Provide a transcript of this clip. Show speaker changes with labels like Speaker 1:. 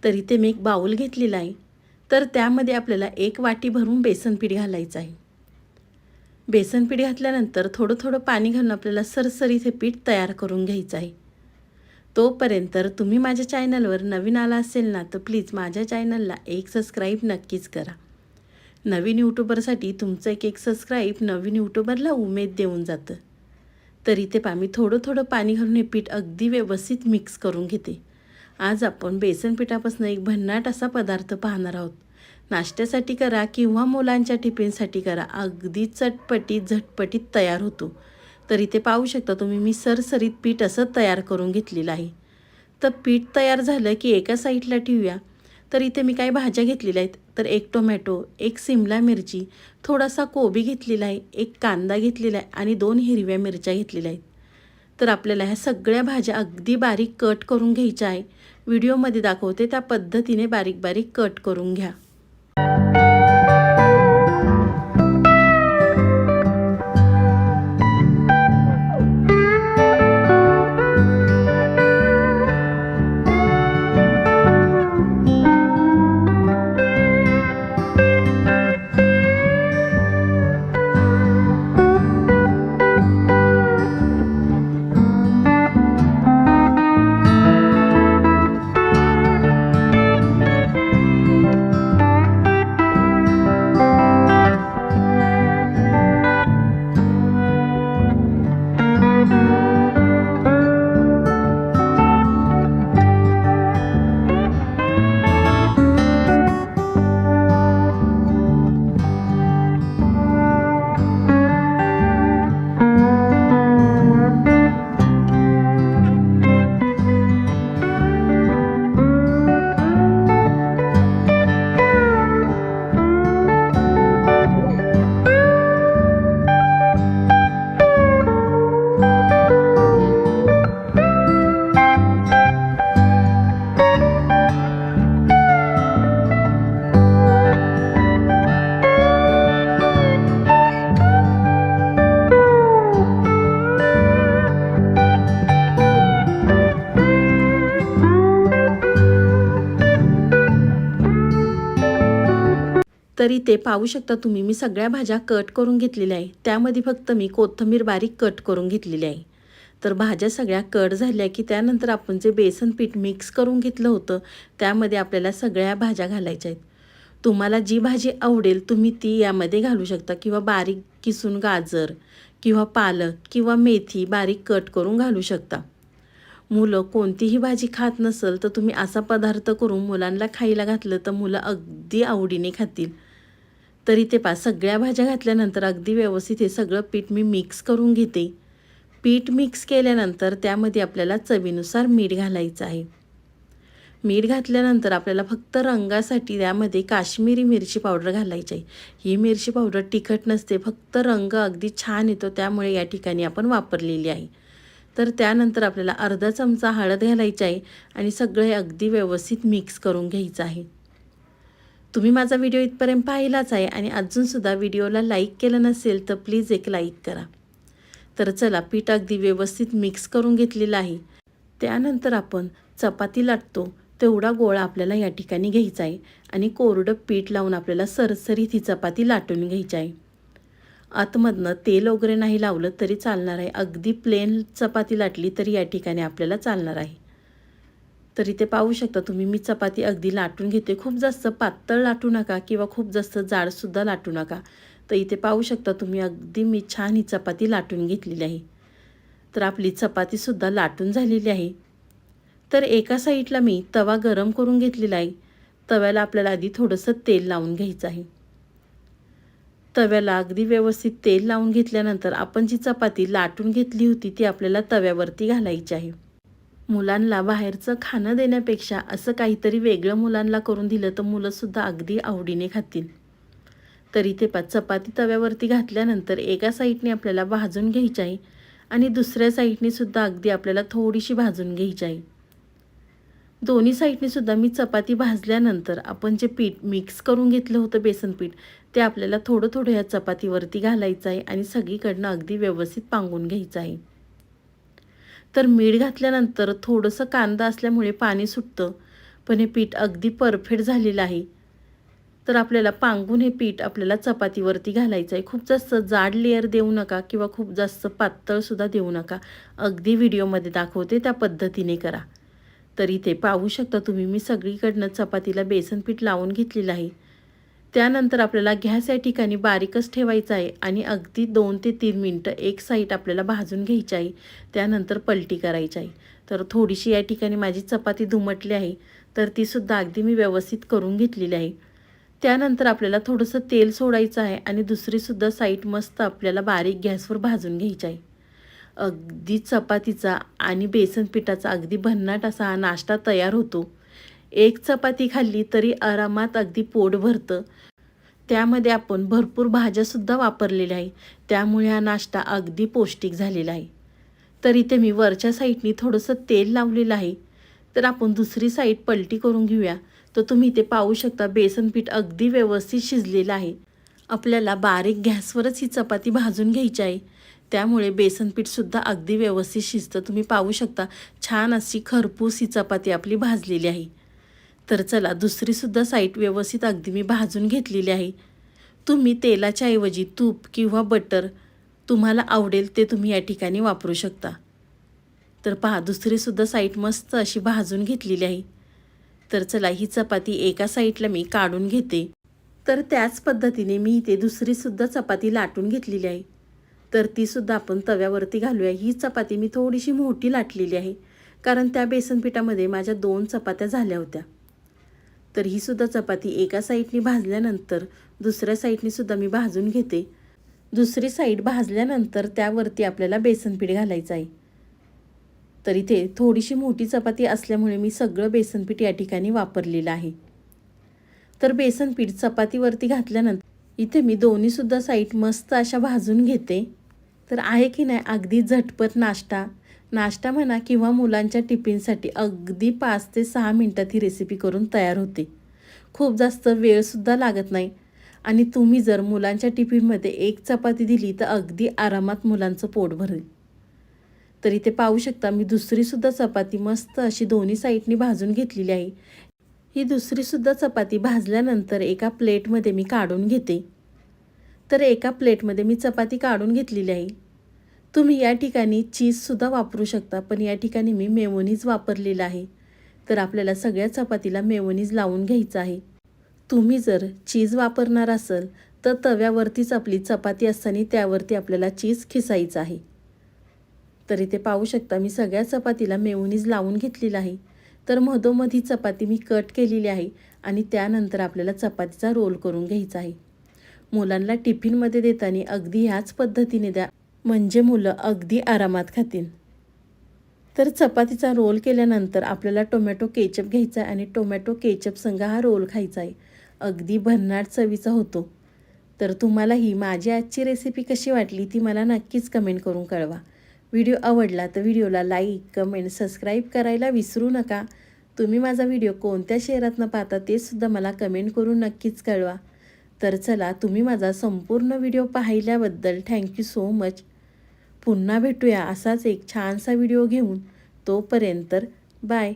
Speaker 1: तर इथे मी एक बाउल घेतलेला आहे. तर त्यामध्ये आपल्याला 1 वाटी भरून बेसन पीठ घालायचं आहे. बेसन पीठ घातल्यानंतर थोडं थोडं पाणी घालून आपल्याला सरसरीत हे पीठ तयार करून घ्यायचं आहे. तोपर्यंत तुम्ही माझ्या चॅनलवर नवीन आला असेल ना, तर प्लीज माझ्या चॅनलला एक सबस्क्राईब नक्कीच करा. नवीन यूट्यूबरसाठी तुमचं एक सबस्क्राईब नवीन यूट्यूबरला उमेद देऊन जातं. तर इथे मी थोडं थोडं पाणी घालून हे पीठ अगदी व्यवस्थित मिक्स करून घेते. आज आपण बेसन पिठापासून एक भन्नाट असा पदार्थ पाहणार आहोत. नाश्त्यासाठी करा किंवा मुलांच्या टिफिनसाठी करा, अगदी चटपटीत झटपटीत तयार होतो. तर इथे पाहू शकता तुम्ही, मी सरसरीत पीठ असं तयार करून घेतलेलं आहे. तर पीठ तयार झालं की एका साईडला ठेवूया. तर इथे मी काही भाज्या घेतलेल्या आहेत. तर 1 टोमॅटो, 1 सिमला मिरची, थोडासा कोबी घेतलेला आहे, 1 कांदा घेतलेला आहे आणि 2 हिरव्या मिरच्या घेतलेल्या आहेत. तर आपल्याला ह्या सगळ्या भाज्या अगदी बारीक कट करून घ्यायच्या आहे. व्हिडिओमध्ये दाखवते त्या पद्धतीने बारीक बारीक कट करून घ्या. तरी ते पाहू शकता तुम्ही, मी सगळ्या भाज्या कट करून घेतलेल्या आहे. त्यामध्ये फक्त मी कोथिंबीर बारीक कट करून घेतलेली आहे. तर भाज्या सगळ्या कट झाल्या की त्यानंतर आपण जे बेसन पीठ मिक्स करून घेतलं होतं त्यामध्ये आपल्याला सगळ्या भाज्या घालायच्या आहेत. तुम्हाला जी भाजी आवडेल तुम्ही ती यामध्ये घालू शकता, किंवा बारीक किसून गाजर किंवा पालक किंवा मेथी बारीक कट करून घालू शकता. मुलं कोणतीही भाजी खात नसेल तर तुम्ही असा पदार्थ करून मुलांना खायला घातलं तर मुलं अगदी आवडीने खातील. तर इथे सगळ्या भाज्या घातल्यानंतर अगदी व्यवस्थित हे सगळं पीठ मी मिक्स करून घेते. पीठ मिक्स केल्यानंतर त्यामध्ये आपल्याला चवीनुसार मीठ घालायचं आहे. मीठ घातल्यानंतर आपल्याला फक्त रंगासाठी त्यामध्ये काश्मीरी मिरची पावडर घालायची आहे. ही मिरची पावडर तिखट नसते, फक्त रंग अगदी छान येतो, त्यामुळे या ठिकाणी आपण वापरलेली आहे. तर त्यानंतर आपल्याला अर्धा चमचा हळद घालायची आहे आणि सगळे अगदी व्यवस्थित मिक्स करून घ्यायचं आहे. तुम्ही माझा व्हिडिओ इथपर्यंत पाहिलाच आहे आणि अजूनसुद्धा व्हिडिओला लाईक केलं नसेल तर प्लीज एक लाईक करा. तर चला, पीठ अगदी व्यवस्थित मिक्स करून घेतलेलं आहे. त्यानंतर आपण चपाती लाटतो तेवढा गोळा आपल्याला या ठिकाणी घ्यायचा आहे आणि कोरडं पीठ लावून आपल्याला सरसरीत ही चपाती लाटून घ्यायची आहे. आतमधनं तेल वगैरे नाही लावलं तरी चालणार आहे. अगदी प्लेन चपाती लाटली तरी या ठिकाणी आपल्याला चालणार आहे. तर इथे पाहू शकता तुम्ही, मी चपाती अगदी लाटून घेते. खूप जास्त पातळ लाटू नका किंवा खूप जास्त जाडसुद्धा लाटू नका. तर इथे पाहू शकता तुम्ही, अगदी मी छान ही चपाती लाटून घेतलेली आहे. तर आपली चपातीसुद्धा लाटून झालेली आहे. तर एका साईडला मी तवा गरम करून घेतलेला आहे. तव्याला आपल्याला आधी थोडंसं तेल लावून घ्यायचं आहे. तव्याला अगदी व्यवस्थित तेल लावून घेतल्यानंतर आपण जी चपाती लाटून घेतली होती ती आपल्याला तव्यावरती घालायची आहे. मुलांना बाहेरचं खाणं देण्यापेक्षा असं काहीतरी वेगळं मुलांना करून दिलं तर मुलंसुद्धा अगदी आवडीने खातील. तर इथे चपाती तव्यावरती घातल्यानंतर एका साईडने आपल्याला भाजून घ्यायची आहे आणि दुसऱ्या साईडने सुद्धा अगदी आपल्याला थोडीशी भाजून घ्यायची आहे. दोन्ही साईडने सुद्धा मी चपाती भाजल्यानंतर आपण जे पीठ मिक्स करून घेतलं होतं बेसन पीठ, ते आपल्याला थोडं थोडं या चपातीवरती घालायचं आहे आणि सगळीकडनं अगदी व्यवस्थित पांगून घ्यायचं आहे. तर मीठ घातल्यानंतर थोडंसं कांदा असल्यामुळे पाणी सुटतं, पण हे पीठ अगदी परफेक्ट झालेलं आहे. तर आपल्याला पांगून हे पीठ आपल्याला चपातीवरती घालायचं आहे. खूप जास्त जाड लेयर देऊ नका किंवा खूप जास्त पातळसुद्धा देऊ नका. अगदी व्हिडिओमध्ये दाखवते त्या पद्धतीने करा. तर इथे पाहू शकता तुम्ही मी सगळीकडनं चपातीला बेसन पीठ लावून घेतलेलं आहे. त्यानंतर आपल्याला गॅस या ठिकाणी बारीकच ठेवायचा आहे आणि अगदी 2 ते 3 मिनटं एक साईड आपल्याला भाजून घ्यायची आहे. त्यानंतर पलटी करायची आहे. तर थोडीशी या ठिकाणी माझी चपाती दुमटली आहे, तर तीसुद्धा अगदी मी व्यवस्थित करून घेतलेली आहे. त्यानंतर आपल्याला थोडंसं तेल सोडायचं आहे आणि दुसरीसुद्धा साईड मस्त आपल्याला बारीक गॅसवर भाजून घ्यायची आहे. अगदी चपातीचा आणि बेसन पिठाचा अगदी भन्नाट असा हा नाश्ता तयार होतो. एक चपाती खाल्ली तरी आरामात अगदी पोट भरतं. त्यामध्ये आपण भरपूर भाज्यासुद्धा वापरलेल्या आहे. त्यामुळे हा नाश्ता अगदी पौष्टिक झालेला आहे. तर इथे मी वरच्या साईडनी थोडंसं तेल लावलेलं आहे. तर आपण दुसरी साईड पलटी करून घेऊया. तर तुम्ही इथे पाहू शकता बेसन पीठ अगदी व्यवस्थित शिजलेलं आहे. आपल्याला बारीक गॅसवरच ही चपाती भाजून घ्यायची आहे. त्यामुळे बेसन पीठसुद्धा अगदी व्यवस्थित शिजतं. तुम्ही पाहू शकता छान अशी खरपूस ही चपाती आपली भाजलेली आहे. तर चला दुसरीसुद्धा साईड व्यवस्थित अगदी मी भाजून घेतलेली आहे. तुम्ही तेलाच्या ऐवजी तूप किंवा बटर तुम्हाला आवडेल ते तुम्ही या ठिकाणी वापरू शकता. तर पहा दुसरीसुद्धा साईड मस्त अशी भाजून घेतलेली आहे. तर चला ही चपाती एका साईडला मी काढून घेते. तर त्याच पद्धतीने मी इथे दुसरीसुद्धा चपाती लाटून घेतलेली आहे. तर तीसुद्धा आपण तव्यावरती घालूया. ही चपाती मी थोडीशी मोठी लाटलेली आहे, कारण त्या बेसन पिठामध्ये माझ्या 2 चपात्या झाल्या होत्या. तर ही सुद्धा चपाती एका साईडनी भाजल्यानंतर दुसऱ्या साईडनी सुद्धा मी भाजून घेते. दुसरी साईड भाजल्यानंतर त्यावरती आपल्याला बेसन पीठ घालायचं आहे. तर इथे थोडीशी मोठी चपाती असल्यामुळे मी सगळं बेसन पीठ या ठिकाणी वापरलेलं आहे. तर बेसन पीठ चपातीवरती घातल्यानंतर इथे मी दोन्हीसुद्धा साईड मस्त अशा भाजून घेते. तर आहे की नाही अगदी झटपट नाश्ता म्हणा किंवा मुलांच्या टिफिनसाठी अगदी 5 ते 6 मिनटात ही रेसिपी करून तयार होते. खूप जास्त वेळसुद्धा लागत नाही आणि तुम्ही जर मुलांच्या टिफिनमध्ये एक चपाती दिली तर अगदी आरामात मुलांचं पोट भरेल. तर इथे पाहू शकता मी दुसरीसुद्धा चपाती मस्त अशी दोन्ही साईडनी भाजून घेतलेली आहे. ही दुसरीसुद्धा चपाती भाजल्यानंतर एका प्लेटमध्ये मी काढून घेते. तर एका प्लेटमध्ये मी चपाती काढून घेतलेली आहे. तुम्ही या ठिकाणी चीजसुद्धा वापरू शकता, पण या ठिकाणी मी मेयोनीज वापरलेलं आहे. तर आपल्याला सगळ्या चपातीला मेयोनीज लावून घ्यायचं आहे. तुम्ही जर चीज वापरणार असाल तर तव्यावरतीच आपली चपाती असताना त्यावरती आपल्याला चीज खिसायचं आहे. तर इथे पाहू शकता मी सगळ्या चपातीला मेयोनीज लावून घेतलेला आहे. तर मधोमध ही चपाती मी कट केलेली आहे आणि त्यानंतर आपल्याला चपातीचा रोल करून घ्यायचा आहे. मुलांना टिफिनमध्ये देताना अगदी ह्याच पद्धतीने द्या, म्हणजे मुलं अगदी आरामात खातील. तर चपातीचा रोल केल्यानंतर आपल्याला टोमॅटो केचप घ्यायचा आहे आणि टोमॅटो केचप संग हा रोल खायचा आहे. अगदी भन्नाट चवीचा होतो. तर तुम्हाला ही माझी आजची रेसिपी कशी वाटली ती मला नक्कीच कमेंट करून कळवा. व्हिडिओ आवडला तर व्हिडिओला लाईक, कमेंट, सबस्क्राईब करायला विसरू नका. तुम्ही माझा व्हिडिओ कोणत्या शहरातनं पाहता ते सुद्धा मला कमेंट करून नक्कीच कळवा. तर चला तुम्ही माझा संपूर्ण व्हिडिओ पाहिल्याबद्दल थँक्यू सो मच. पुन्हा भेटूया असाच एक छानसा व्हिडिओ घेऊन. तोपर्यंत बाय.